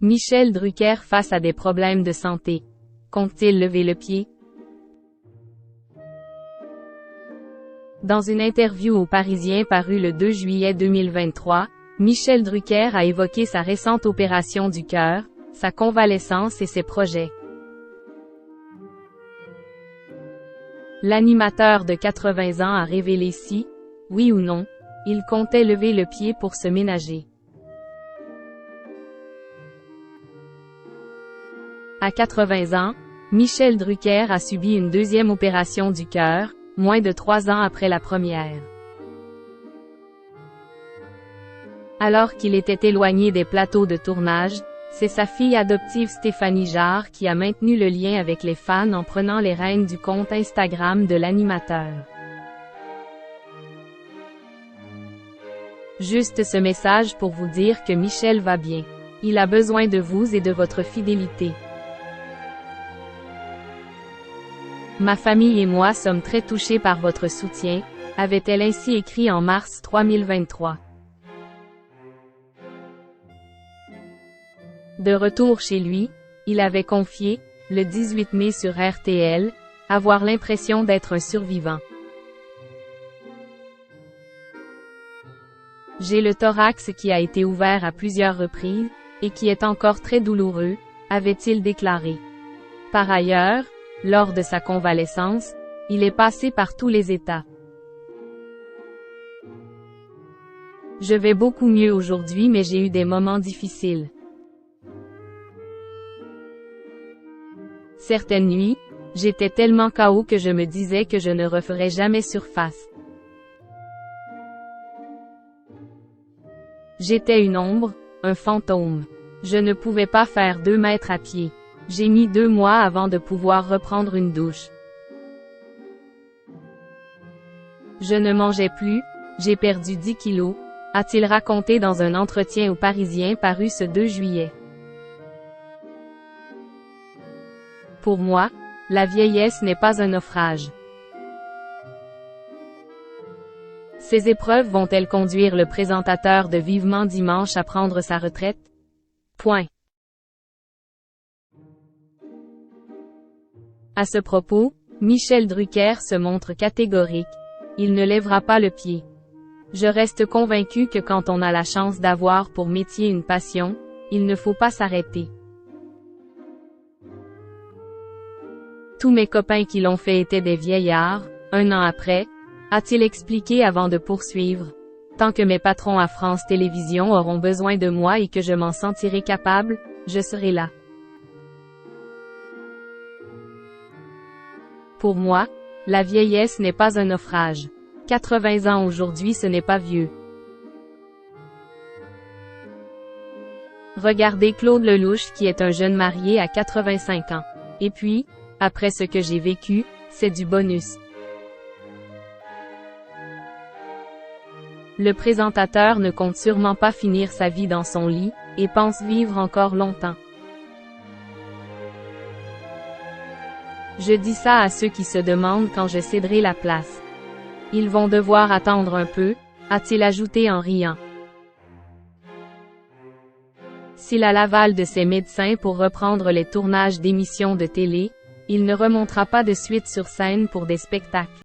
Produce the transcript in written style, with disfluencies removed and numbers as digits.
Michel Drucker face à des problèmes de santé. Compte-t-il lever le pied? Dans une interview au Parisien parue le 2 juillet 2023, Michel Drucker a évoqué sa récente opération du cœur, sa convalescence et ses projets. L'animateur de 80 ans a révélé si, oui ou non, il comptait lever le pied pour se ménager. À 80 ans, Michel Drucker a subi une deuxième opération du cœur, moins de 3 ans après la première. Alors qu'il était éloigné des plateaux de tournage, c'est sa fille adoptive Stéphanie Jarre qui a maintenu le lien avec les fans en prenant les rênes du compte Instagram de l'animateur. Juste ce message pour vous dire que Michel va bien. Il a besoin de vous et de votre fidélité. Ma famille et moi sommes très touchés par votre soutien, avait-elle ainsi écrit en mars 2023. De retour chez lui, il avait confié, le 18 mai sur RTL, avoir l'impression d'être un survivant. J'ai le thorax qui a été ouvert à plusieurs reprises, et qui est encore très douloureux, avait-il déclaré. Par ailleurs, lors de sa convalescence, il est passé par tous les états. Je vais beaucoup mieux aujourd'hui mais j'ai eu des moments difficiles. Certaines nuits, j'étais tellement KO que je me disais que je ne referais jamais surface. J'étais une ombre, un fantôme. Je ne pouvais pas faire 2 mètres à pied. J'ai mis 2 mois avant de pouvoir reprendre une douche. Je ne mangeais plus, j'ai perdu 10 kilos, a-t-il raconté dans un entretien au Parisien paru ce 2 juillet. Pour moi, la vieillesse n'est pas un naufrage. Ces épreuves vont-elles conduire le présentateur de Vivement Dimanche à prendre sa retraite? Point. À ce propos, Michel Drucker se montre catégorique. Il ne lèvera pas le pied. Je reste convaincu que quand on a la chance d'avoir pour métier une passion, il ne faut pas s'arrêter. Tous mes copains qui l'ont fait étaient des vieillards, 1 an après, a-t-il expliqué avant de poursuivre. Tant que mes patrons à France Télévisions auront besoin de moi et que je m'en sentirai capable, je serai là. Pour moi, la vieillesse n'est pas un naufrage. 80 ans aujourd'hui ce n'est pas vieux. Regardez Claude Lelouch qui est un jeune marié à 85 ans. Et puis, après ce que j'ai vécu, c'est du bonus. Le présentateur ne compte sûrement pas finir sa vie dans son lit, et pense vivre encore longtemps. Je dis ça à ceux qui se demandent quand je céderai la place. Ils vont devoir attendre un peu, a-t-il ajouté en riant. S'il a l'aval de ses médecins pour reprendre les tournages d'émissions de télé, il ne remontera pas de suite sur scène pour des spectacles.